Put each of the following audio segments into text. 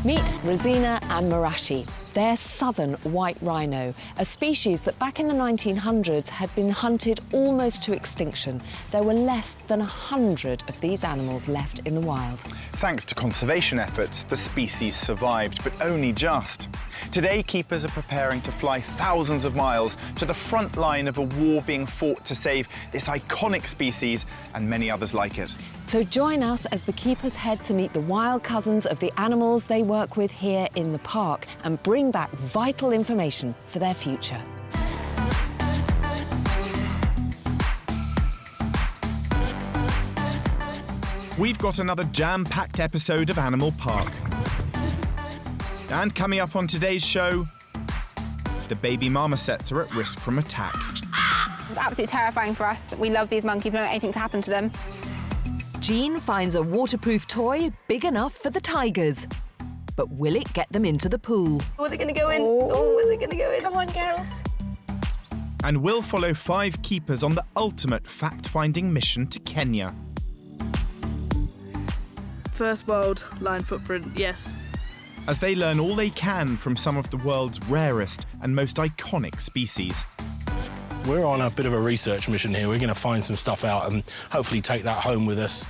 Meet Rosina and Marashi. They're southern white rhino, a species that back in the 1900s had been hunted almost to extinction. There were less than 100 of these animals left in the wild. Thanks to conservation efforts, the species survived, but only just. Today, keepers are preparing to fly thousands of miles to the front line of a war being fought to save this iconic species and many others like it. So join us as the keepers head to meet the wild cousins of the animals they work with here in the park and bring back vital information for their future. We've got another jam-packed episode of Animal Park. And coming up on today's show, the baby marmosets are at risk from attack. It's absolutely terrifying for us. We love these monkeys, we don't want anything to happen to them. Jean finds a waterproof toy big enough for the tigers. But will it get them into the pool? Was it going to go in? Oh, is it going to go in? Come on, girls. And we'll follow 5 keepers on the ultimate fact-finding mission to Kenya. First wild line footprint, yes. As they learn all they can from some of the world's rarest and most iconic species. We're on a bit of a research mission here. We're going to find some stuff out and hopefully take that home with us.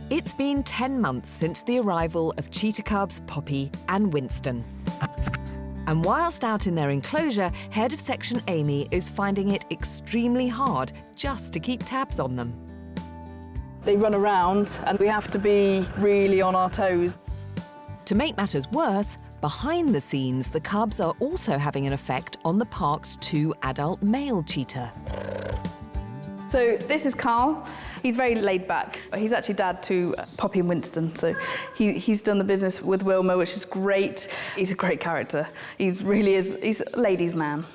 It's been 10 months since the arrival of cheetah cubs Poppy and Winston. And whilst out in their enclosure, Head of Section Amy is finding it extremely hard just to keep tabs on them. They run around and we have to be really on our toes. To make matters worse, behind the scenes, the cubs are also having an effect on the park's 2 adult male cheetah. So this is Carl. He's very laid back. He's actually dad to Poppy and Winston, so he's done the business with Wilma, which is great. He's a great character. He really is. He's a ladies' man.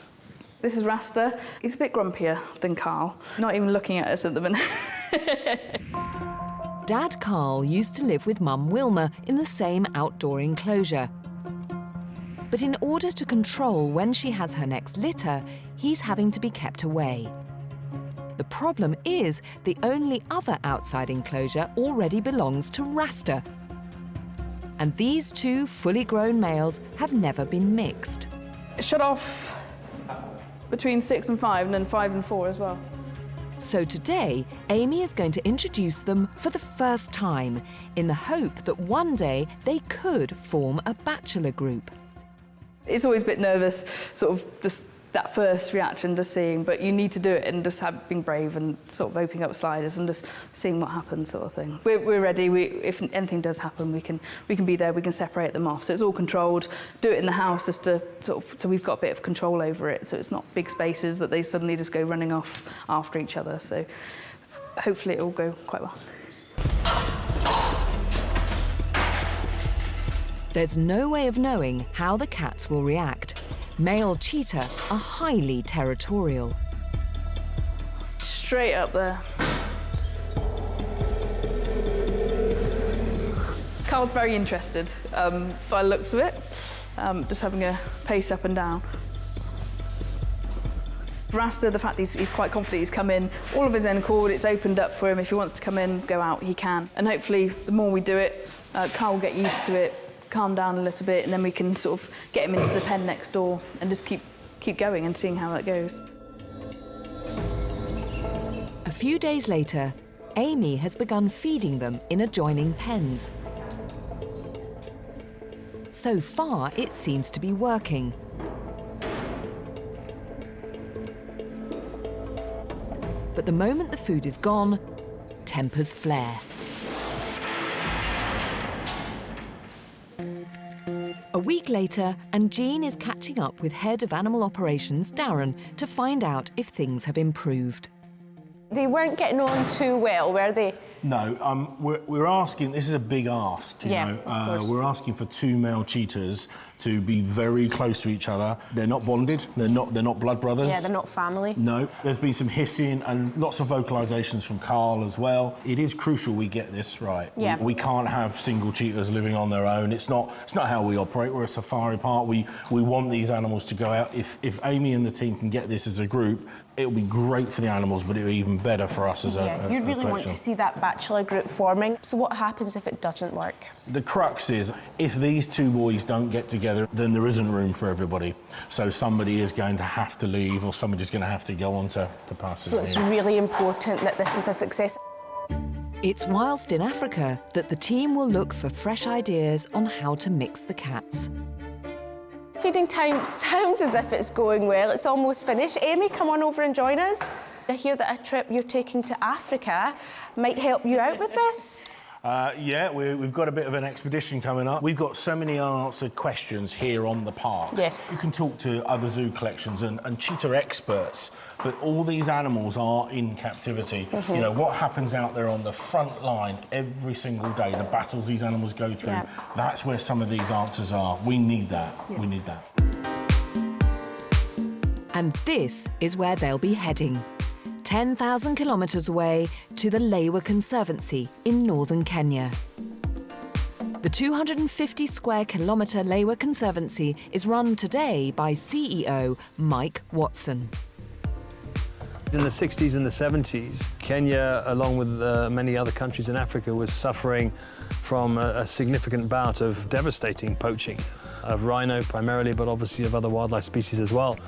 This is Rasta. He's a bit grumpier than Carl. Not even looking at us at the minute. Dad Carl used to live with Mum Wilma in the same outdoor enclosure. But in order to control when she has her next litter, he's having to be kept away. The problem is the only other outside enclosure already belongs to Rasta. And these 2 fully grown males have never been mixed. Shut off between 6 and 5, and then 5 and 4 as well. So today, Amy is going to introduce them for the first time, in the hope that one day they could form a bachelor group. It's always a bit nervous, sort of just that first reaction to seeing, but you need to do it and just being brave and sort of opening up sliders and just seeing what happens, sort of thing. We're ready. If anything does happen, we can be there. We can separate them off. So it's all controlled. Do it in the house just to sort of, so we've got a bit of control over it. So it's not big spaces that they suddenly just go running off after each other. So hopefully it will go quite well. There's no way of knowing how the cats will react. Male cheetah are highly territorial. Straight up there. Carl's very interested by the looks of it, just having a pace up and down. Rasta, the fact he's quite confident he's come in, all of his own accord, it's opened up for him. If he wants to come in, go out, he can. And hopefully, the more we do it, Carl will get used to it, calm down a little bit, and then we can sort of get him into the pen next door and just keep going and seeing how that goes. A few days later, Amy has begun feeding them in adjoining pens. So far, it seems to be working. But the moment the food is gone, tempers flare. A week later, and Jean is catching up with Head of Animal Operations, Darren, to find out if things have improved. They weren't getting on too well, were they? No, we're asking, this is a big ask, you know. We're asking for 2 male cheetahs to be very close to each other. They're not bonded, they're not blood brothers. Yeah, they're not family. No, there's been some hissing and lots of vocalisations from Carl as well. It is crucial we get this right. Yeah. We can't have single cheetahs living on their own. It's not how we operate. We're a safari park. We want these animals to go out. If Amy and the team can get this as a group, It'll be great for the animals, but it'll be even better for us as a You'd really want collection. to see that bachelor group forming. So what happens if it doesn't work? The crux is, if these two boys don't get together, then there isn't room for everybody. So somebody is going to have to leave, or somebody's going to have to go on to pastures. So it's really important that this is a success. It's whilst in Africa that the team will look for fresh ideas on how to mix the cats. Feeding time sounds as if it's going well. It's almost finished. Amy, come on over and join us. I hear that a trip you're taking to Africa might help you out with this. Yeah, we've got a bit of an expedition coming up. We've got so many unanswered questions here on the park. Yes. You can talk to other zoo collections and cheetah experts, but all these animals are in captivity. You know, what happens out there on the front line every single day, the battles these animals go through, that's where some of these answers are. We need that. We need that. And this is where they'll be heading. 10,000 kilometres away to the Lemur Conservancy in northern Kenya. The 250 square kilometre Lemur Conservancy is run today by CEO Mike Watson. In the 60s and the 70s, Kenya, along with many other countries in Africa, was suffering from a significant bout of devastating poaching of rhino primarily, but obviously of other wildlife species as well.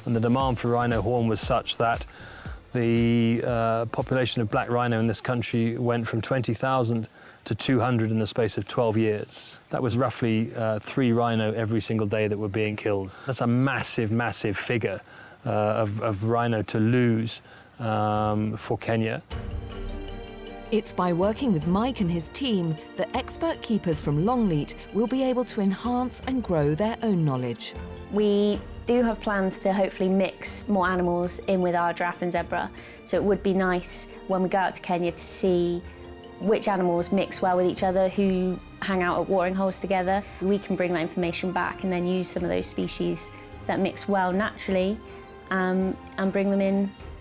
And the demand for rhino horn was such that the population of black rhino in this country went from 20,000 to 200 in the space of 12 years. That was roughly 3 rhino every single day that were being killed. That's a massive, massive figure of rhino to lose for Kenya. It's by working with Mike and his team that expert keepers from Longleat will be able to enhance and grow their own knowledge. We do have plans to hopefully mix more animals in with our giraffe and zebra. So it would be nice when we go out to Kenya to see which animals mix well with each other, who hang out at watering holes together. We can bring that information back and then use some of those species that mix well naturally and bring them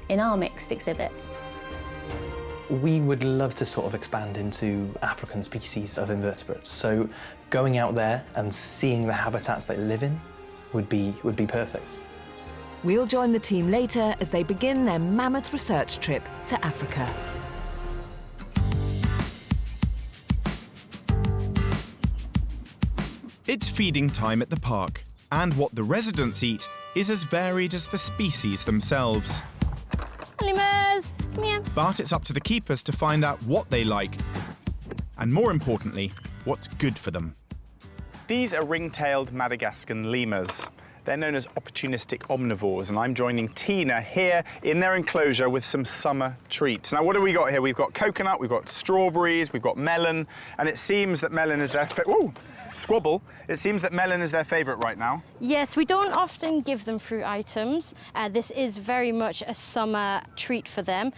in our mixed exhibit. We would love to sort of expand into African species of invertebrates. So going out there and seeing the habitats they live in would be perfect. We'll join the team later as they begin their mammoth research trip to Africa. It's feeding time at the park, and what the residents eat is as varied as the species themselves. Lemurs, come here. But it's up to the keepers to find out what they like, and more importantly, what's good for them. These are ring-tailed Madagascan lemurs. They're known as opportunistic omnivores, and I'm joining Tina here in their enclosure with some summer treats. Now, what have we got here? We've got coconut, we've got strawberries, we've got melon, and it seems that melon is their... Ooh, squabble. It seems that melon is their favourite right now. Yes, we don't often give them fruit items. This is very much a summer treat for them.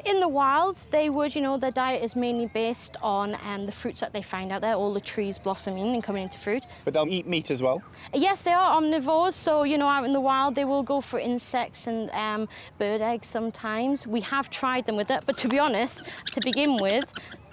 In the wilds, they would, you know, their diet is mainly based on the fruits that they find out there, all the trees blossoming and coming into fruit. But they'll eat meat as well? Yes, they are omnivores, so, you know, out in the wild, they will go for insects and bird eggs sometimes. We have tried them with it, but to be honest, to begin with,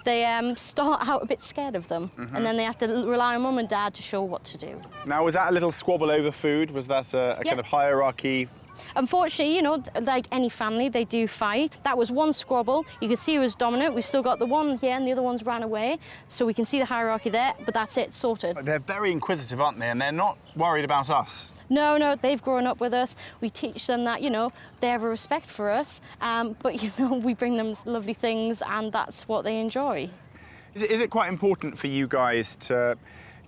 they start out a bit scared of them, and then they have to rely on mum and dad to show what to do. Now, was that a little squabble over food? Was that a kind of hierarchy? Unfortunately, you know, like any family, they do fight. That was one squabble. You can see who was dominant. We've still got the one here and the other ones ran away. So we can see the hierarchy there, but that's it, sorted. They're very inquisitive, aren't they? And they're not worried about us. No, they've grown up with us. We teach them that, you know, they have a respect for us, but, you know, we bring them lovely things and that's what they enjoy. Is it quite important for you guys to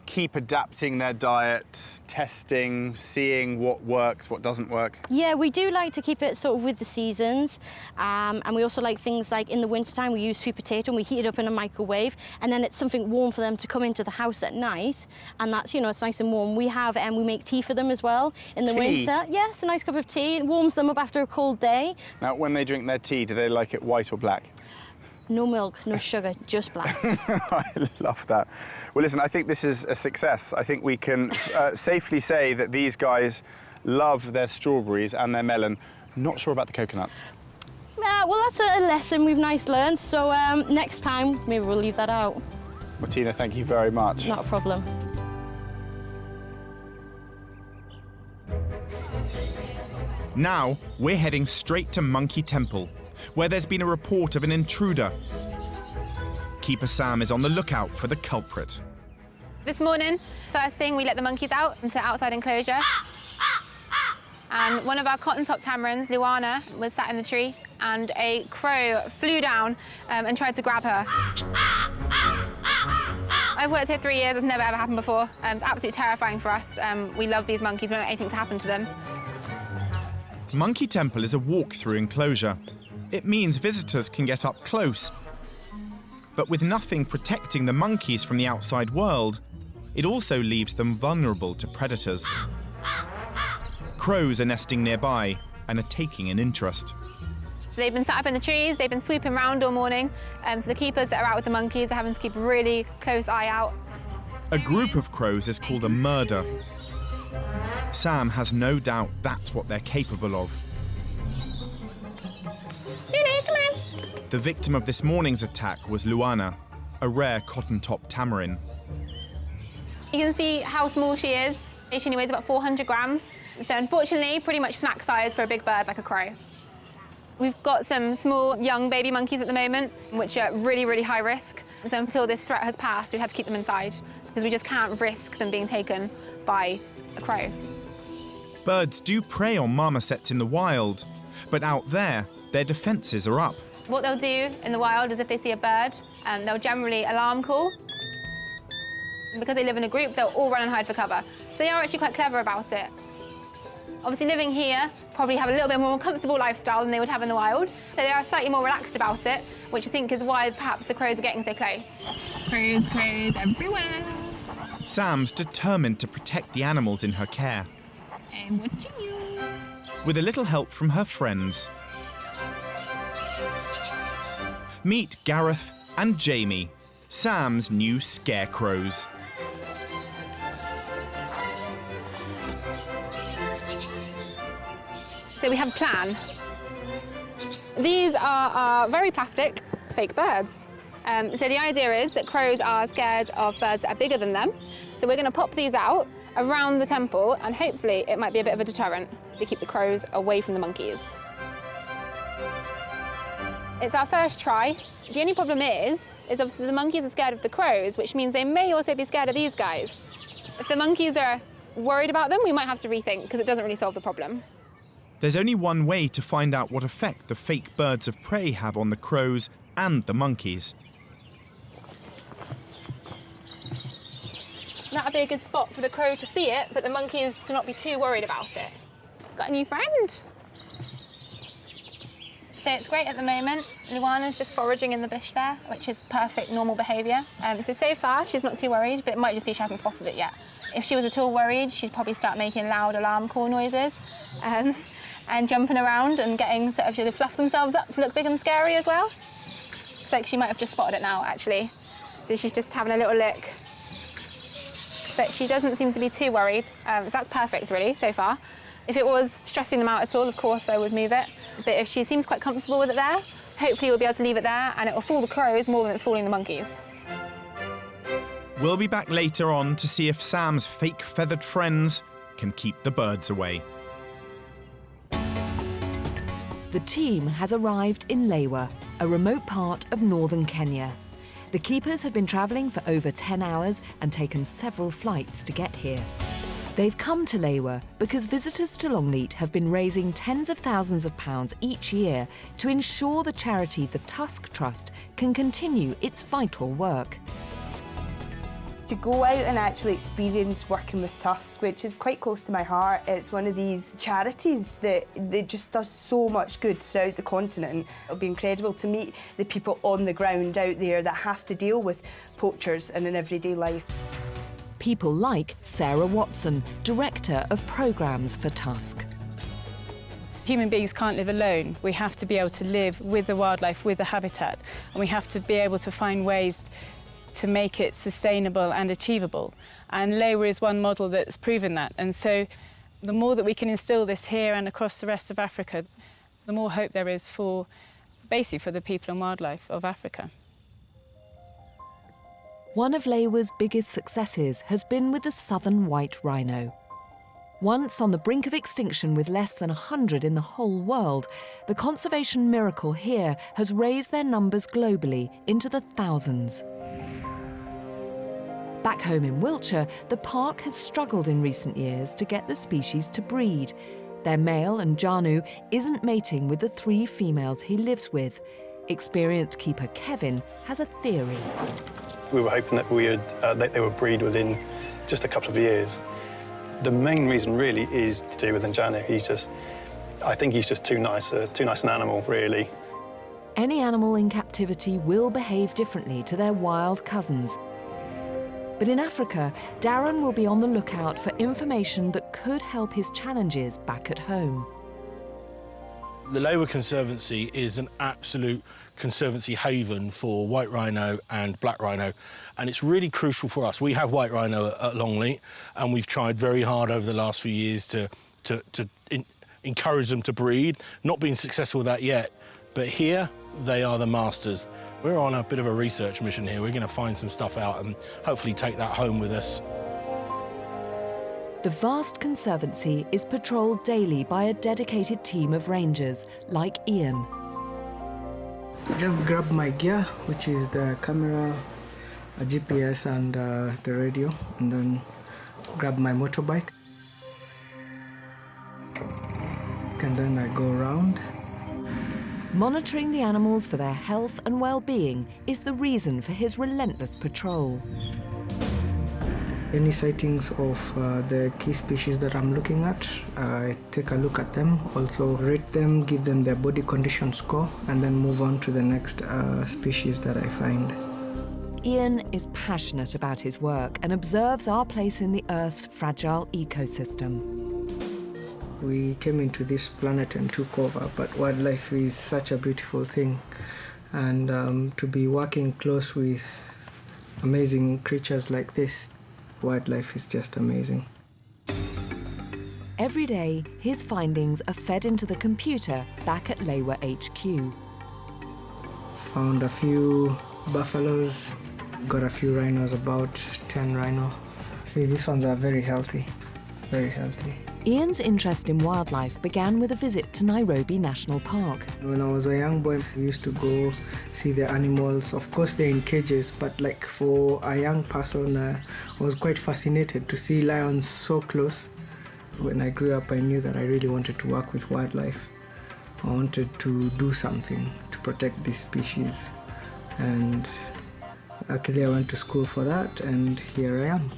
keep adapting their diet, testing, seeing what works, what doesn't work? Yeah, we do like to keep it sort of with the seasons, and we also like things like in the wintertime we use sweet potato and we heat it up in a microwave, and then it's something warm for them to come into the house at night, and that's, you know, it's nice and warm. We have, we make tea for them as well in the winter. Yes, a nice cup of tea. It warms them up after a cold day. Now, when they drink their tea, do they like it white or black? No milk, no sugar, just black. I love that. Well, listen, I think this is a success. I think we can safely say that these guys love their strawberries and their melon. Not sure about the coconut. Well, that's a lesson we've learned, so next time maybe we'll leave that out. Martina, thank you very much. Not a problem. Now, we're heading straight to Monkey Temple, where there's been a report of an intruder. Keeper Sam is on the lookout for the culprit. This morning, first thing, we let the monkeys out into outside enclosure. And one of our cotton-top tamarins, Luana, was sat in the tree, and a crow flew down and tried to grab her. I've worked here 3 years, it's never ever happened before. It's absolutely terrifying for us. We love these monkeys, we don't want anything to happen to them. Monkey Temple is a walk-through enclosure. It means visitors can get up close. But with nothing protecting the monkeys from the outside world, it also leaves them vulnerable to predators. Crows are nesting nearby and are taking an interest. They've been sat up in the trees, they've been swooping around all morning, so the keepers that are out with the monkeys are having to keep a really close eye out. A group of crows is called a murder. Sam has no doubt that's what they're capable of. Lily, come on. The victim of this morning's attack was Luana, a rare cotton-top tamarin. You can see how small she is. She only weighs about 400 grams. So unfortunately, pretty much snack size for a big bird like a crow. We've got some small young baby monkeys at the moment, which are really, really high risk. So until this threat has passed, we've had to keep them inside because we just can't risk them being taken by a crow. Birds do prey on marmosets in the wild, but out there, their defences are up. What they'll do in the wild is if they see a bird, they'll generally alarm call. Because they live in a group, they'll all run and hide for cover. So they are actually quite clever about it. Obviously, living here, probably have a little bit more comfortable lifestyle than they would have in the wild. So they are slightly more relaxed about it, which I think is why perhaps the crows are getting so close. Crows everywhere. Sam's determined to protect the animals in her care. I'm watching you. With a little help from her friends. Meet Gareth and Jamie, Sam's new scarecrows. So we have a plan. These are our very plastic fake birds. So the idea is that crows are scared of birds that are bigger than them. So we're going to pop these out around the temple, and hopefully it might be a bit of a deterrent to keep the crows away from the monkeys. It's our first try. The only problem is obviously the monkeys are scared of the crows, which means they may also be scared of these guys. If the monkeys are worried about them, we might have to rethink, because it doesn't really solve the problem. There's only one way to find out what effect the fake birds of prey have on the crows and the monkeys. That'd be a good spot for the crow to see it, but the monkeys to not be too worried about it. Got a new friend. So it's great at the moment. Luana's just foraging in the bush there, which is perfect, normal behaviour. So far, she's not too worried, but it might just be she hasn't spotted it yet. If she was at all worried, she'd probably start making loud alarm call noises and jumping around and getting sort of, they fluff themselves up to look big and scary as well. It's like she might have just spotted it now, actually. So she's just having a little look. But she doesn't seem to be too worried, so that's perfect, really, so far. If it was stressing them out at all, of course, I would move it. But if she seems quite comfortable with it there, hopefully we'll be able to leave it there and it will fool the crows more than it's fooling the monkeys. We'll be back later on to see if Sam's fake feathered friends can keep the birds away. The team has arrived in Lemur, a remote part of northern Kenya. The keepers have been travelling for over 10 hours and taken several flights to get here. They've come to Lemur because visitors to Longleat have been raising tens of thousands of pounds each year to ensure the charity the Tusk Trust can continue its vital work. To go out and actually experience working with Tusk, which is quite close to my heart. It's one of these charities that just does so much good throughout the continent. It'll be incredible to meet the people on the ground out there that have to deal with poachers in an everyday life. People like Sarah Watson, Director of Programmes for Tusk. Human beings can't live alone. We have to be able to live with the wildlife, with the habitat, and we have to be able to find ways to make it sustainable and achievable. And Lemur is one model that's proven that. And so the more that we can instill this here and across the rest of Africa, the more hope there is for, basically, for the people and wildlife of Africa. One of Lemur's biggest successes has been with the southern white rhino. Once on the brink of extinction with less than 100 in the whole world, the conservation miracle here has raised their numbers globally into the thousands. Back home in Wiltshire, the park has struggled in recent years to get the species to breed. Their male, Njanu, isn't mating with the 3 females he lives with. Experienced keeper Kevin has a theory. We were hoping that they would breed within just a couple of years. The main reason really is to do with Njanu. I think he's just too nice an animal, really. Any animal in captivity will behave differently to their wild cousins. But in Africa, Darren will be on the lookout for information that could help his challenges back at home. The Lemur Conservancy is an absolute conservancy haven for white rhino and black rhino, and it's really crucial for us. We have white rhino at Longleat, and we've tried very hard over the last few years to encourage them to breed. Not been successful with that yet, but here they are the masters. We're on a bit of a research mission here. We're going to find some stuff out and hopefully take that home with us. The vast conservancy is patrolled daily by a dedicated team of rangers, like Ian. Just grab my gear, which is the camera, a GPS and the radio, and then grab my motorbike. And then I go around. Monitoring the animals for their health and well-being is the reason for his relentless patrol. Any sightings of the key species that I'm looking at, I take a look at them, also rate them, give them their body condition score, and then move on to the next species that I find. Ian is passionate about his work and observes our place in the Earth's fragile ecosystem. We came into this planet and took over, but wildlife is such a beautiful thing. And to be working close with amazing creatures like this, wildlife is just amazing. Every day, his findings are fed into the computer back at Lemur HQ. Found a few buffaloes, got a few rhinos, about 10 rhino. See, these ones are very healthy, very healthy. Ian's interest in wildlife began with a visit to Nairobi National Park. When I was a young boy, we used to go see the animals. Of course, they're in cages, but like for a young person, I was quite fascinated to see lions so close. When I grew up, I knew that I really wanted to work with wildlife. I wanted to do something to protect this species. And luckily, I went to school for that, and here I am.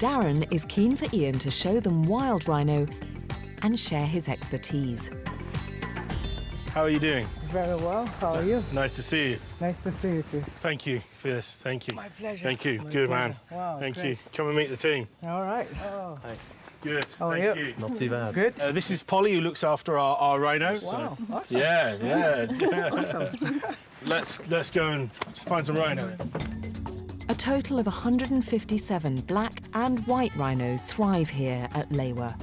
Darren is keen for Ian to show them wild rhino and share his expertise. How are you doing? Very well. How are you? Nice to see you. Nice to see you too. Thank you for this. Thank you. My pleasure. Thank you. My Good pleasure. man. Wow, Thank great. you. Come and meet the team. All right. Oh. Hi. Good. How are Thank you? Not too bad. Good. This is Polly, who looks after our rhinos. Wow. So. Awesome. Yeah. Awesome. Let's go and find some rhino. A total of 157 black and white rhino thrive here at Lemur.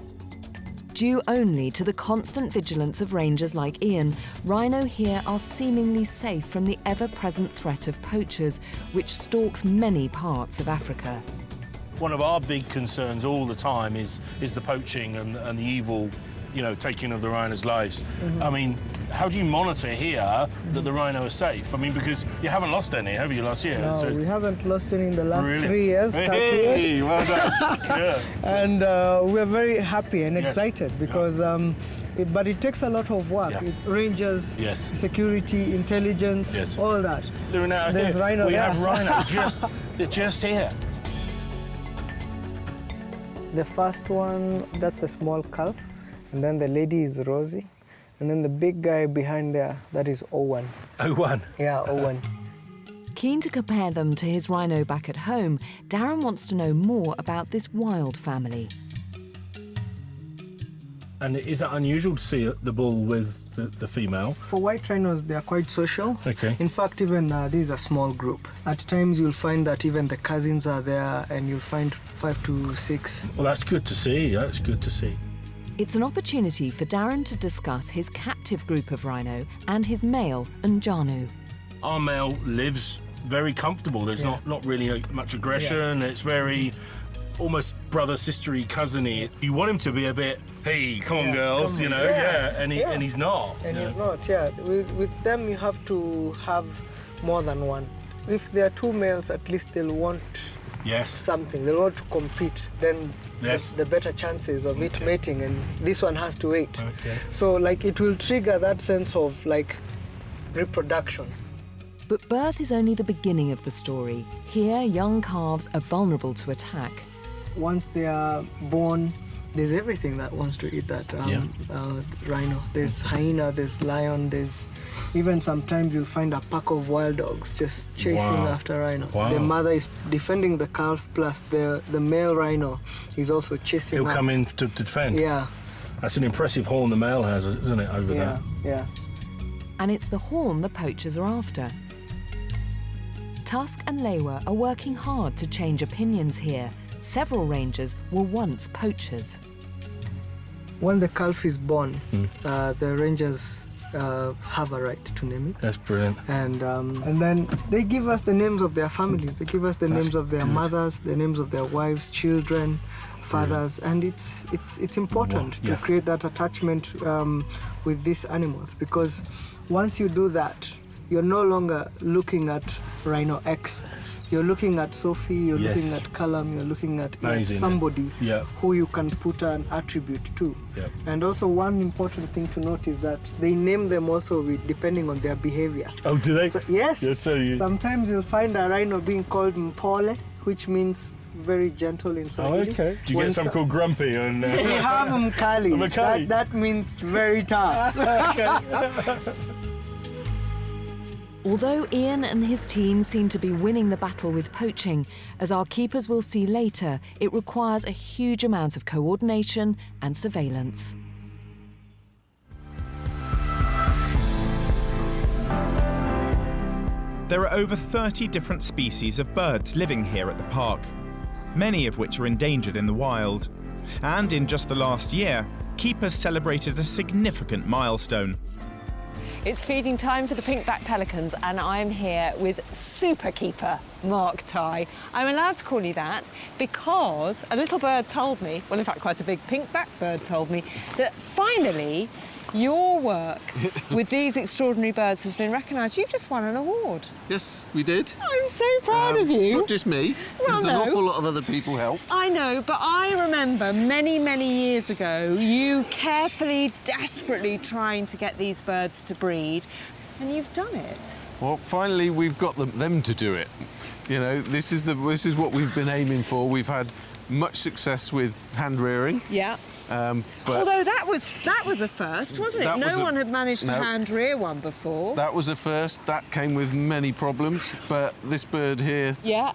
Due only to the constant vigilance of rangers like Ian, rhino here are seemingly safe from the ever-present threat of poachers, which stalks many parts of Africa. One of our big concerns all the time is the poaching and the evil, taking of the rhinos' lives. Mm-hmm. I mean, how do you monitor here that the rhino are safe? I mean, because you haven't lost any, have you, last year? No, we haven't lost any in the last Really? 3 years. Hey, well done. Yeah. And we're very happy and excited because but it takes a lot of work. Yeah. Rangers, Yes. security, intelligence, Yes. all that. Now, There's here, rhino we there. have rhino they're just here. The first one, that's the small calf, and then the lady is Rosie, and then the big guy behind there, that is Owen. Owen? Yeah, Owen. Keen to compare them to his rhino back at home, Darren wants to know more about this wild family. And is that unusual to see the bull with the female? For white rhinos, they are quite social. Okay. In fact, even this is a small group. At times, you'll find that even the cousins are there, and you'll find 5 to 6. Well, that's good to see. That's good to see. It's an opportunity for Darren to discuss his captive group of rhino and his male, Njanu. Our male lives very comfortable. There's not really much aggression. It's very almost brother, sistery, cousin-y. You want him to be a bit, hey, come on, girls, you know, and he's not. And he's not, yeah. With them, you have to have more than one. If there are two males, at least they'll want something. They'll want to compete. Then the better chances of it mating, and this one has to wait. So, like, it will trigger that sense of, like, reproduction. But birth is only the beginning of the story. Here, young calves are vulnerable to attack. Once they are born, there's everything that wants to eat that rhino. There's hyena, there's lion, there's even sometimes you'll find a pack of wild dogs just chasing after rhino. The mother is defending the calf, plus the male rhino is also chasing. He'll come in to defend. Yeah. That's an impressive horn the male has, isn't it, over there? Yeah. And it's the horn the poachers are after. Tusk and Lemur are working hard to change opinions here. Several rangers were once poachers. When the calf is born, the rangers have a right to name it. That's brilliant. And then they give us the names of their families. They give us the names of their mothers, the names of their wives, children, fathers, and it's important to create that attachment with these animals, because once you do that, you're no longer looking at Rhino X. You're looking at Sophie, you're looking at Callum, you're looking at somebody who you can put an attribute to. And also one important thing to note is that they name them also depending on their behavior. Oh, do they? So, yes. Sometimes you'll find a rhino being called Mpole, which means very gentle in Swahili. Oh, okay. Do you get some called Grumpy? And, we have Mkali. That means very tough. Although Ian and his team seem to be winning the battle with poaching, as our keepers will see later, it requires a huge amount of coordination and surveillance. There are over 30 different species of birds living here at the park, many of which are endangered in the wild. And in just the last year, keepers celebrated a significant milestone. It's feeding time for the pink-backed pelicans, and I'm here with super keeper Mark Tighe. I'm allowed to call you that because a little bird told me, well, in fact, quite a big pink-backed bird told me, that finally your work with these extraordinary birds has been recognised. You've just won an award. Yes, we did. I'm so proud of you. It's not just me. Well, There's an awful lot of other people helped. I know, but I remember many, many years ago, you carefully, desperately trying to get these birds to breed, and you've done it. Well, finally, we've got them to do it. You know, this is what we've been aiming for. We've had much success with hand rearing. Yeah. But although that was a first, wasn't it? No one had managed to hand rear one before. That was a first. That came with many problems. But this bird here,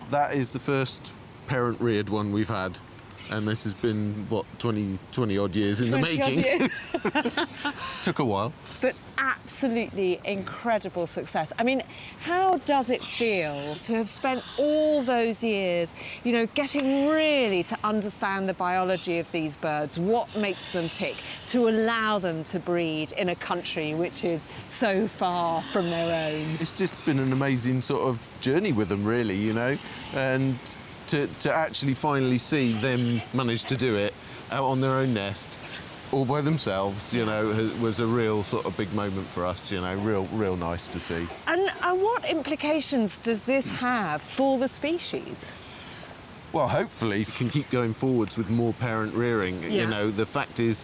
that is the first parent reared one we've had. And this has been, what, 20 odd years in the making. Took a while. But absolutely incredible success. I mean, how does it feel to have spent all those years, you know, getting really to understand the biology of these birds, what makes them tick, to allow them to breed in a country which is so far from their own? It's just been an amazing sort of journey with them, really, you know, and to actually finally see them manage to do it out on their own nest, all by themselves, you know, was a real sort of big moment for us, you know, real nice to see. And what implications does this have for the species? Well, hopefully you can keep going forwards with more parent rearing. You know, the fact is,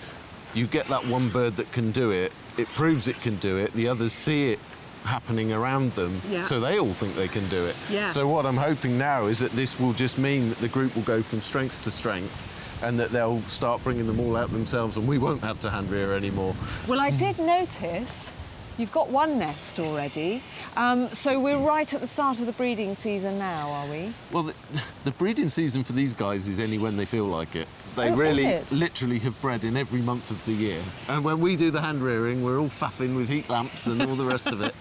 you get that one bird that can do it, it proves it can do it, the others see it happening around them, so they all think they can do it. So what I'm hoping now is that this will just mean that the group will go from strength to strength, and that they'll start bringing them all out themselves, and we won't have to hand rear anymore. Well, I did notice you've got one nest already, so we're right at the start of the breeding season now, are we? Well, the breeding season for these guys is only when they feel like it. They really, literally have bred in every month of the year. And when we do the hand rearing, we're all faffing with heat lamps and all the rest of it.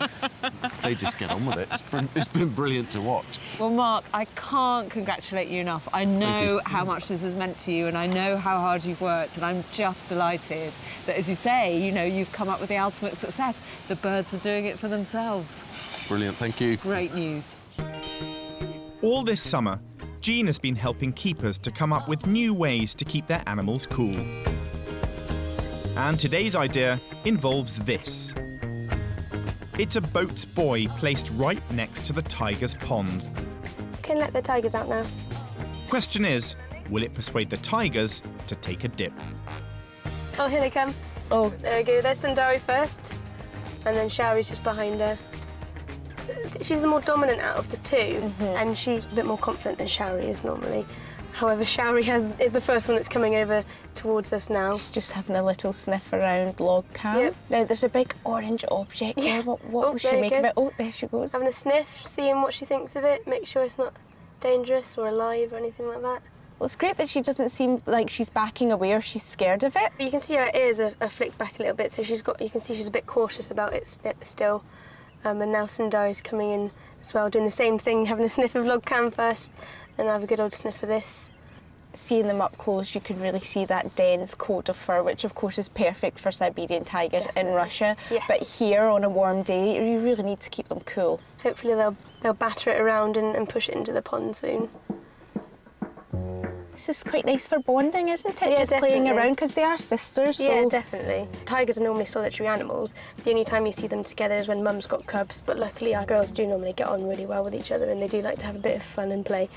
They just get on with it. It's been brilliant to watch. Well, Mark, I can't congratulate you enough. I know how much this has meant to you, and I know how hard you've worked, and I'm just delighted that, as you say, you know, you've come up with the ultimate success. The birds are doing it for themselves. Brilliant, thank you. Great news. All this summer, Jean has been helping keepers to come up with new ways to keep their animals cool. And today's idea involves this. It's a boat's buoy placed right next to the tiger's pond. Can let the tigers out now. Question is, will it persuade the tigers to take a dip? Oh, here they come. Oh, there we go. There's Sundari first, and then Shari's just behind her. She's the more dominant out of the two, and she's a bit more confident than Shari is normally. However, Shari is the first one that's coming over towards us now. She's just having a little sniff around log camp. Yep. Now, there's a big orange object there. What will she there make you of go. it? Oh, there she goes. Having a sniff, seeing what she thinks of it, make sure it's not dangerous or alive or anything like that. Well, it's great that she doesn't seem like she's backing away or she's scared of it. You can see her ears are flicked back a little bit, so you can see she's a bit cautious about it still. And now Sundari's coming in as well, doing the same thing, having a sniff of log cam first, and have a good old sniff of this. Seeing them up close, you can really see that dense coat of fur, which of course is perfect for Siberian tigers in Russia. Yes. But here on a warm day, you really need to keep them cool. Hopefully they'll batter it around and push it into the pond soon. This is quite nice for bonding, isn't it? Yeah, just definitely. playing around, because they are sisters. Yeah, so definitely. Tigers are normally solitary animals. The only time you see them together is when mum's got cubs, but luckily our girls do normally get on really well with each other, and they do like to have a bit of fun and play.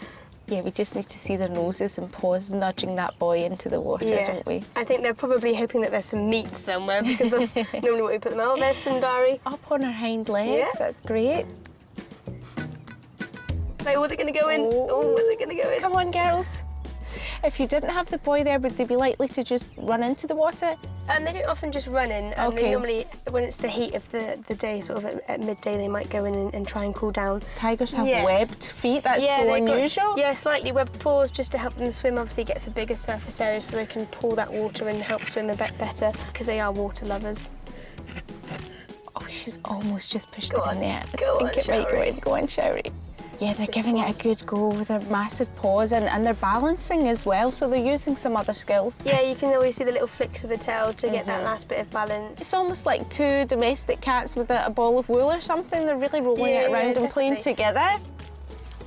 Yeah, we just need to see their noses and paws nudging that boy into the water, don't we? I think they're probably hoping that there's some meat somewhere, because that's normally what we put them out. Oh, there's Sundari. Up on her hind legs, Yeah. that's great. Wait, was it going to go in? Oh, was it going to go in? Come on, girls. If you didn't have the boy there, would they be likely to just run into the water? They don't often just run in. Okay. They normally, when it's the heat of the day, sort of at midday, they might go in and try and cool down. Tigers have webbed feet, that's so they've got- unusual. Slightly webbed paws just to help them swim. Obviously, it gets a bigger surface area so they can pull that water and help swim a bit better, because they are water lovers. Oh, she's almost just pushed Go it on, in there. go I on, think it might go Shari. in. Go on, Shari. Yeah, they're giving it a good go with their massive paws, and they're balancing as well, so they're using some other skills. Yeah, you can always see the little flicks of the tail to get that last bit of balance. It's almost like two domestic cats with a ball of wool or something. They're really rolling it around and playing together.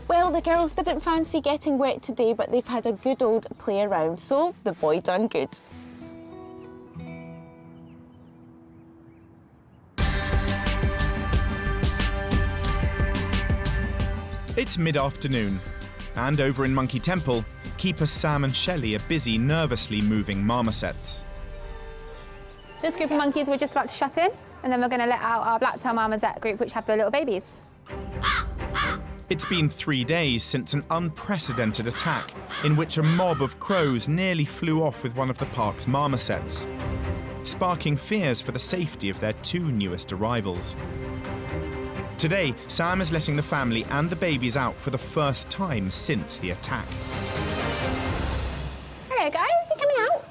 Well, the girls didn't fancy getting wet today, but they've had a good old play around, so the boy done good. It's mid-afternoon, and over in Monkey Temple, keepers Sam and Shelley are busy nervously moving marmosets. This group of monkeys we're just about to shut in, and then we're going to let out our black-tailed marmoset group, which have the little babies. It's been 3 days since an unprecedented attack in which a mob of crows nearly flew off with one of the park's marmosets, sparking fears for the safety of their two newest arrivals. Today, Sam is letting the family and the babies out for the first time since the attack. Hello guys, you coming out?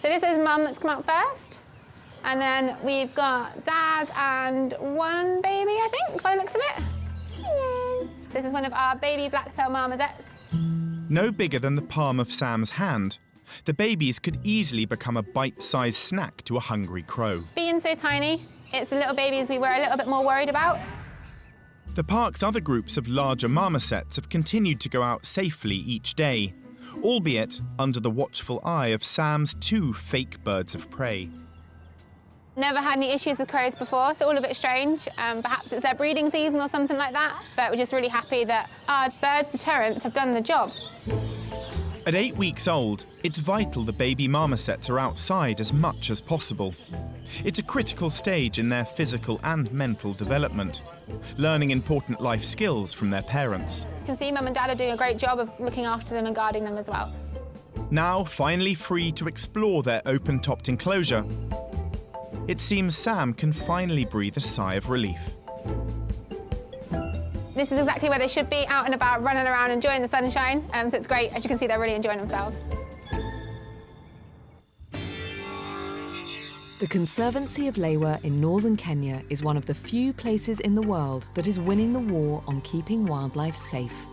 So this is Mum that's come out first. And then we've got Dad and one baby, I think, by the looks of it. Hello. This is one of our baby black-tailed marmosets. No bigger than the palm of Sam's hand, the babies could easily become a bite-sized snack to a hungry crow. Being so tiny, it's the little babies we were a little bit more worried about. The park's other groups of larger marmosets have continued to go out safely each day, albeit under the watchful eye of Sam's two fake birds of prey. Never had any issues with crows before, so all a bit strange. Perhaps it's their breeding season or something like that, but we're just really happy that our bird deterrents have done the job. At 8 weeks old, it's vital the baby marmosets are outside as much as possible. It's a critical stage in their physical and mental development, learning important life skills from their parents. You can see Mum and Dad are doing a great job of looking after them and guarding them as well. Now finally free to explore their open-topped enclosure, it seems Sam can finally breathe a sigh of relief. This is exactly where they should be, out and about, running around, enjoying the sunshine. So it's great. As you can see, they're really enjoying themselves. The Conservancy of Lemur in northern Kenya is one of the few places in the world that is winning the war on keeping wildlife safe.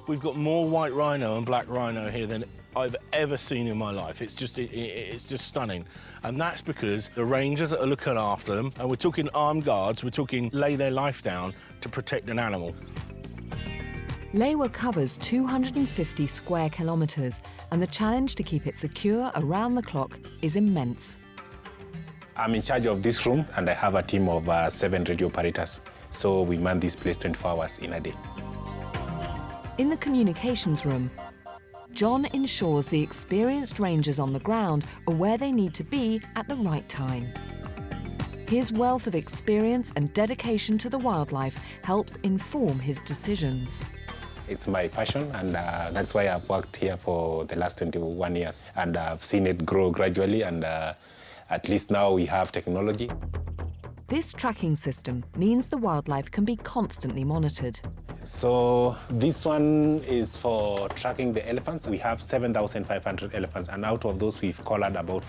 We've got more white rhino and black rhino here than I've ever seen in my life. It's just stunning. And that's because the rangers that are looking after them, and we're talking armed guards, we're talking lay their life down to protect an animal. Lemur covers 250 square kilometres, and the challenge to keep it secure around the clock is immense. I'm in charge of this room, and I have a team of 7 radio operators. So we man this place 24 hours in a day. In the communications room, John ensures the experienced rangers on the ground are where they need to be at the right time. His wealth of experience and dedication to the wildlife helps inform his decisions. It's my passion, and that's why I've worked here for the last 21 years. And I've seen it grow gradually, and at least now we have technology. This tracking system means the wildlife can be constantly monitored. So this one is for tracking the elephants. We have 7,500 elephants, and out of those we've collared about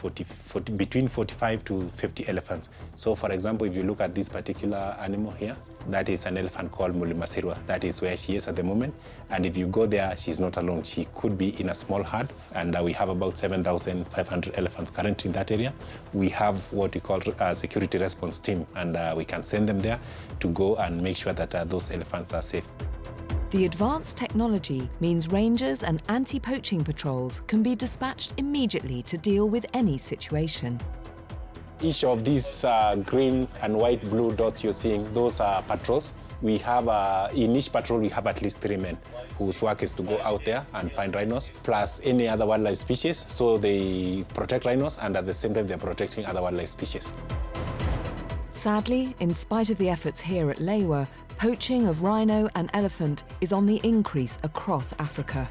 between 45 to 50 elephants. So for example, if you look at this particular animal here, that is an elephant called Mulimasirwa. That is where she is at the moment. And if you go there, she's not alone. She could be in a small herd, and we have about 7,500 elephants currently in that area. We have what we call a security response team, and we can send them there to go and make sure that those elephants are safe. The advanced technology means rangers and anti-poaching patrols can be dispatched immediately to deal with any situation. Each of these green and white blue dots you're seeing, those are patrols. We have, in each patrol, we have at least 3 men whose work is to go out there and find rhinos, plus any other wildlife species. So they protect rhinos, and at the same time, they're protecting other wildlife species. Sadly, in spite of the efforts here at Lemur, poaching of rhino and elephant is on the increase across Africa.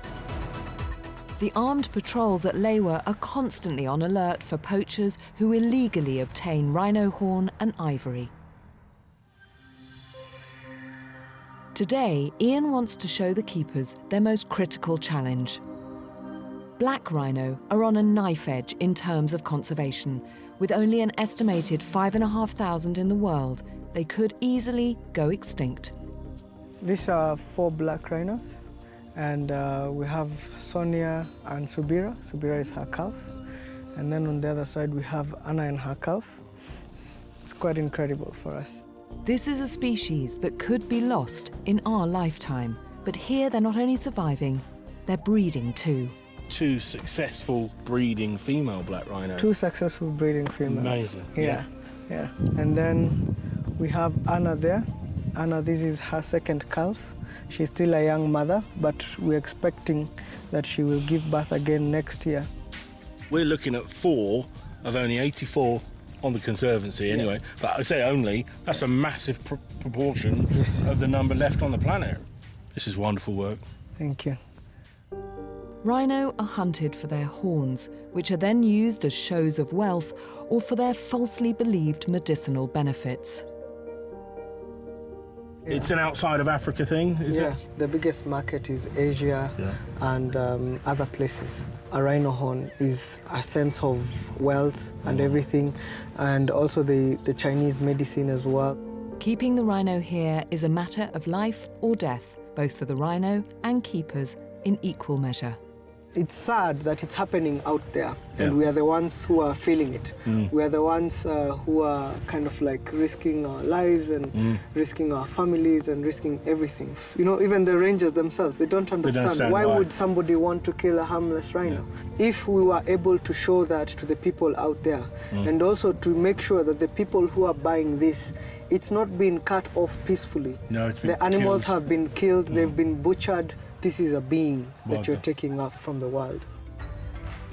The armed patrols at Lemur are constantly on alert for poachers who illegally obtain rhino horn and ivory. Today, Ian wants to show the keepers their most critical challenge. Black rhino are on a knife edge in terms of conservation. With only an estimated 5,500 in the world, they could easily go extinct. These are 4 black rhinos, and we have Sonia and Subira. Subira is her calf. And then on the other side, we have Anna and her calf. It's quite incredible for us. This is a species that could be lost in our lifetime. But here they're not only surviving, they're breeding too. 2 successful breeding female black rhino. 2 successful breeding females. Amazing. Yeah. And then we have Anna there. Anna, this is her second calf. She's still a young mother, but we're expecting that she will give birth again next year. We're looking at 4 of only 84 on the Conservancy anyway. But I say only, that's a massive proportion of the number left on the planet. This is wonderful work. Thank you. Rhino are hunted for their horns, which are then used as shows of wealth or for their falsely believed medicinal benefits. It's an outside of Africa thing, is it? The biggest market is Asia and other places. A rhino horn is a sense of wealth and everything, and also the Chinese medicine as well. Keeping the rhino here is a matter of life or death, both for the rhino and keepers in equal measure. It's sad that it's happening out there, and we are the ones who are feeling it. We are the ones who are kind of like risking our lives and risking our families and risking everything. You know, even the rangers themselves, they don't understand why would somebody want to kill a harmless rhino. If we were able to show that to the people out there, and also to make sure that the people who are buying this, it's not being cut off peacefully. No, it's been The animals killed. have been killed, they've been butchered. This is a being that you're taking up from the wild.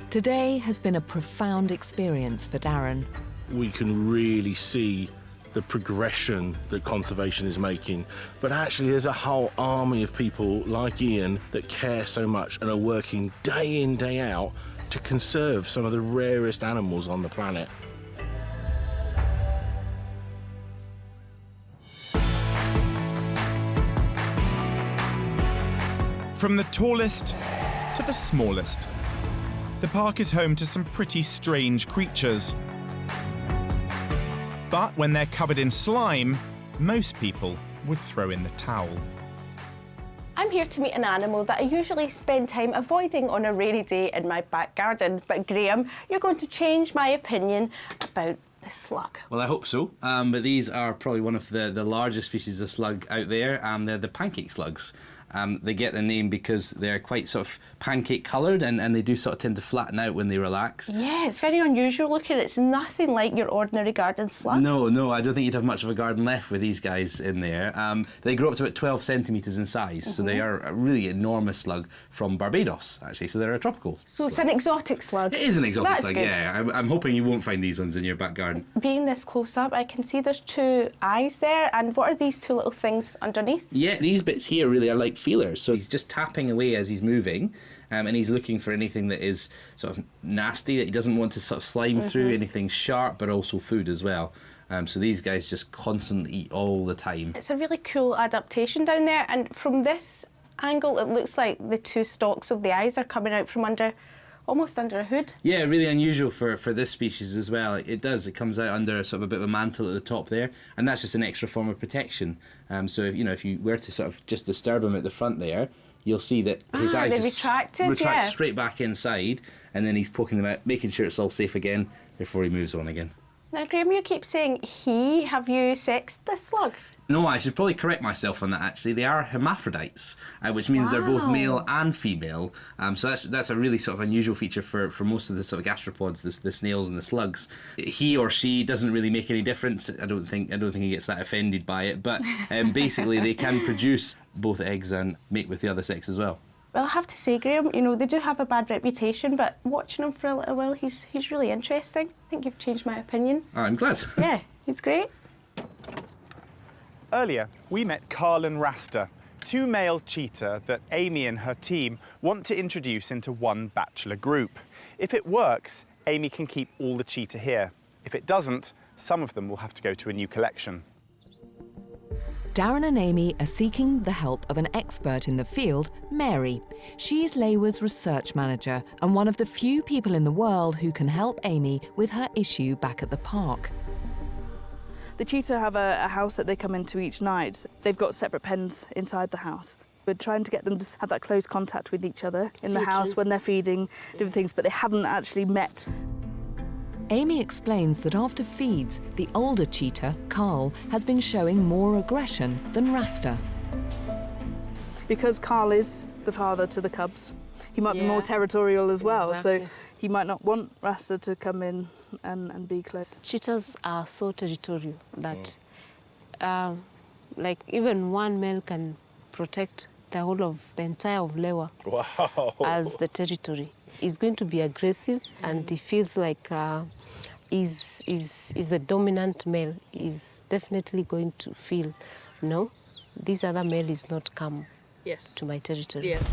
Today has been a profound experience for Darren. We can really see the progression that conservation is making, but actually there's a whole army of people like Ian that care so much and are working day in, day out to conserve some of the rarest animals on the planet. From the tallest to the smallest, the park is home to some pretty strange creatures. But when they're covered in slime, most people would throw in the towel. I'm here to meet an animal that I usually spend time avoiding on a rainy day in my back garden. But Graham, you're going to change my opinion about the slug. Well, I hope so. But these are probably one of the largest species of slug out there. They're the pancake slugs. They get their name because they're quite sort of pancake coloured and they do sort of tend to flatten out when they relax. Yeah, it's very unusual looking. It's nothing like your ordinary garden slug. No, I don't think you'd have much of a garden left with these guys in there. They grow up to about 12 centimetres in size, so they are a really enormous slug from Barbados, actually, so they're a tropical So it's an exotic slug. It is an exotic That's slug, good. yeah. I'm hoping you won't find these ones in your back garden. Being this close up, I can see there's 2 eyes there, and what are these 2 little things underneath? Yeah, these bits here really are like feelers, so he's just tapping away as he's moving, and he's looking for anything that is sort of nasty, that he doesn't want to sort of slime through, anything sharp, but also food as well. So these guys just constantly eat all the time. It's a really cool adaptation down there, and from this angle, it looks like the 2 stalks of the eyes are coming out from under, almost under a hood. Yeah, really unusual for this species as well. It comes out under sort of a bit of a mantle at the top there, and that's just an extra form of protection. So if you were to sort of just disturb him at the front there, you'll see that his eyes just retract straight back inside, and then he's poking them out, making sure it's all safe again before he moves on again. Now, Graham, you keep saying he. Have you sexed this slug? No, I should probably correct myself on that, actually. They are hermaphrodites, which means they're both male and female. So that's a really sort of unusual feature for most of the sort of gastropods, the snails and the slugs. He or she doesn't really make any difference. I don't think he gets that offended by it. But basically, they can produce both eggs and mate with the other sex as well. Well, I have to say, Graham, you know, they do have a bad reputation, but watching him for a little while, he's really interesting. I think you've changed my opinion. Oh, I'm glad. Yeah, he's great. Earlier, we met Carl and Rasta, 2 male cheetah that Amy and her team want to introduce into one bachelor group. If it works, Amy can keep all the cheetah here. If it doesn't, some of them will have to go to a new collection. Darren and Amy are seeking the help of an expert in the field, Mary. She is Lewa's research manager and one of the few people in the world who can help Amy with her issue back at the park. The cheetah have a house that they come into each night. They've got separate pens inside the house. We're trying to get them to have that close contact with each other in the house when they're feeding, different things, but they haven't actually met. Amy explains that after feeds, the older cheetah, Carl, has been showing more aggression than Rasta. Because Carl is the father to the cubs, he might be more territorial as well, so he might not want Rasta to come in and be close. Cheetahs are so territorial that like even one male can protect the whole of the entire of Lewa as the territory. He's going to be aggressive and he feels like is the dominant male. He's definitely going to feel, no, this other male is not come to my territory. Yes.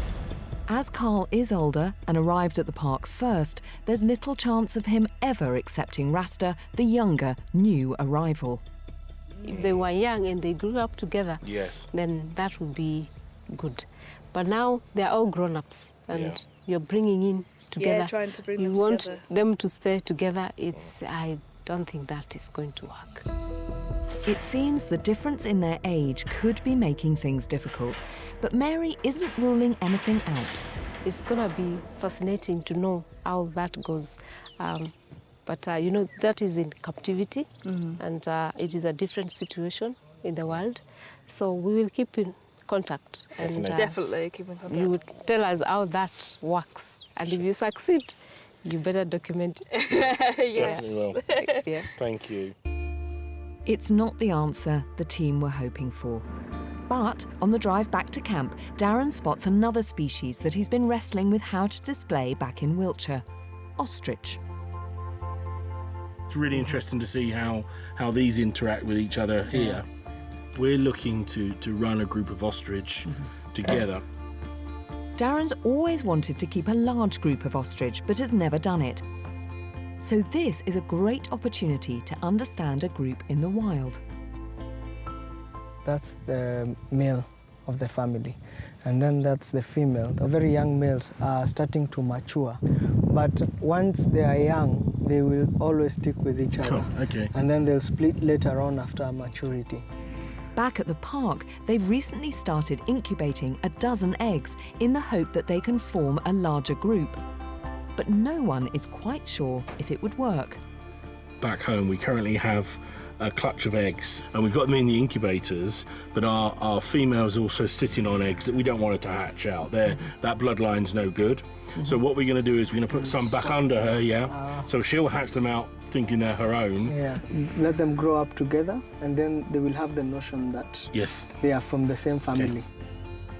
As Carl is older and arrived at the park first, there's little chance of him ever accepting Rasta, the younger, new arrival. If they were young and they grew up together, then that would be good. But now they're all grown-ups and you're bringing in together. Yeah, trying to bring you them want together. them to stay together. I don't think that is going to work. It seems the difference in their age could be making things difficult, but Mary isn't ruling anything out. It's going to be fascinating to know how that goes. But you know, that is in captivity, and it is a different situation in the world. So we will keep in contact. Definitely keep in contact. You will tell us how that works. And if you succeed, you better document it. Yes. Definitely will. Yeah. Thank you. It's not the answer the team were hoping for. But on the drive back to camp, Darren spots another species that he's been wrestling with how to display back in Wiltshire: ostrich. It's really interesting to see how these interact with each other here. We're looking to run a group of ostrich together. Darren's always wanted to keep a large group of ostrich, but has never done it. So this is a great opportunity to understand a group in the wild. That's the male of the family, and then that's the female. The very young males are starting to mature, but once they are young, they will always stick with each other. And then they'll split later on after maturity. Back at the park, they've recently started incubating 12 eggs in the hope that they can form a larger group. But no one is quite sure if it would work. back home, we currently have a clutch of eggs, and we've got them in the incubators, but our female's also sitting on eggs that we don't want her to hatch out. That bloodline's no good. So what we're going to do is we're going to put some back under her, so she'll hatch them out thinking they're her own. Yeah, let them grow up together, and then they will have the notion that they are from the same family.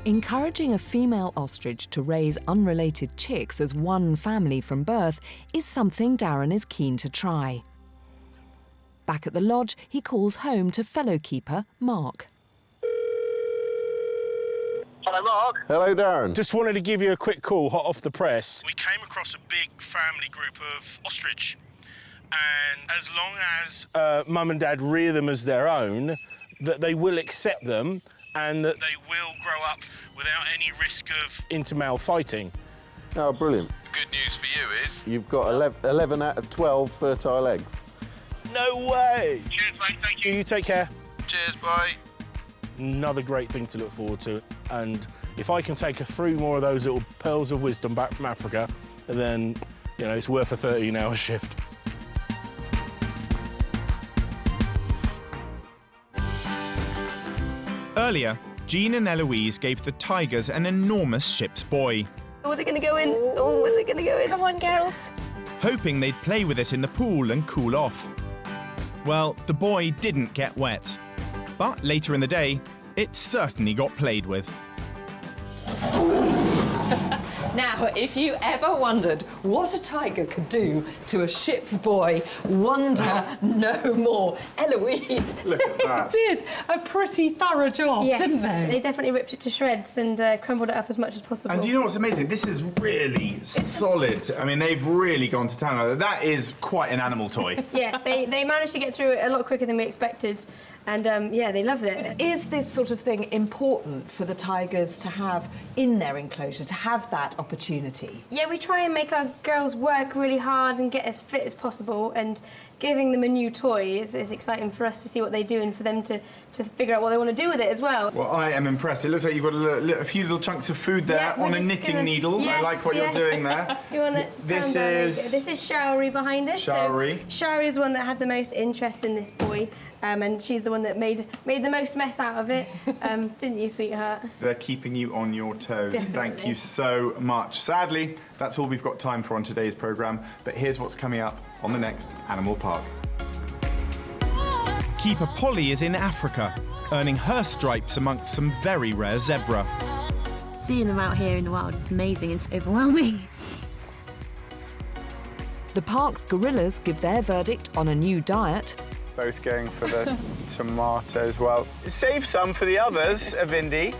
Encouraging a female ostrich to raise unrelated chicks as one family from birth is something Darren is keen to try. Back at the lodge, he calls home to fellow keeper Mark. Hello, Mark. Hello, Darren. Just wanted to give you a quick call, hot off the press. We came across a big family group of ostrich, and as long as Mum and Dad rear them as their own, that they will accept them and that they will grow up without any risk of inter-male fighting. Oh, brilliant. The good news for you is... You've got 11 out of 12 fertile eggs. No way! Cheers, mate, thank you. You take care. Cheers, bye. Another great thing to look forward to. And if I can take a few more of those little pearls of wisdom back from Africa, then, you know, it's worth a 13-hour shift. Earlier, Jean and Eloise gave the tigers an enormous ship's buoy, Oh, is it going to go in? Oh, is it going to go in? Come on, girls. hoping they'd play with it in the pool and cool off. Well, the buoy didn't get wet, but later in the day, it certainly got played with. Now, if you ever wondered what a tiger could do to a ship's buoy, wonder no more. Eloise, Look at that. They did a pretty thorough job, didn't they? They definitely ripped it to shreds and crumbled it up as much as possible. And do you know what's amazing? This is really solid. I mean, they've really gone to town on it. That is quite an animal toy. Yeah, they managed to get through it a lot quicker than we expected. And yeah, they loved it. Is this sort of thing important for the tigers to have in their enclosure, to have that opportunity? Yeah, we try and make our girls work really hard and get as fit as possible, and giving them a new toy is exciting for us to see what they do and for them to figure out what they want to do with it as well. Well, I am impressed. It looks like you've got a few little chunks of food there on a knitting needle. Yes, I like what you're doing there. You want to This is Showry behind us. Showry. So Showry is one that had the most interest in this boy, and she's the one that made the most mess out of it. Didn't you, sweetheart? They're keeping you on your toes. Definitely. Thank you so much. Sadly, that's all we've got time for on today's programme, but here's what's coming up on the next Animal Park. Keeper Polly is in Africa, earning her stripes amongst some very rare zebra. Seeing them out here in the wild is amazing. It's overwhelming. The park's gorillas give their verdict on a new diet. Both going for the tomatoes. Well, save some for the others, Avindi.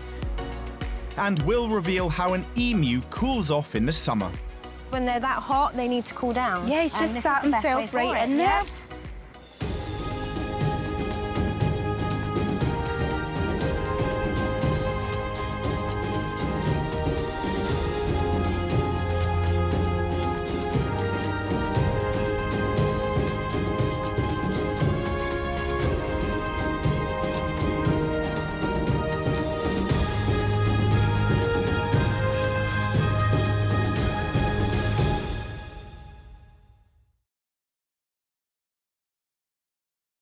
And we'll reveal how an emu cools off in the summer. When they're that hot, they need to cool down. Yeah, he's just sat himself right in there.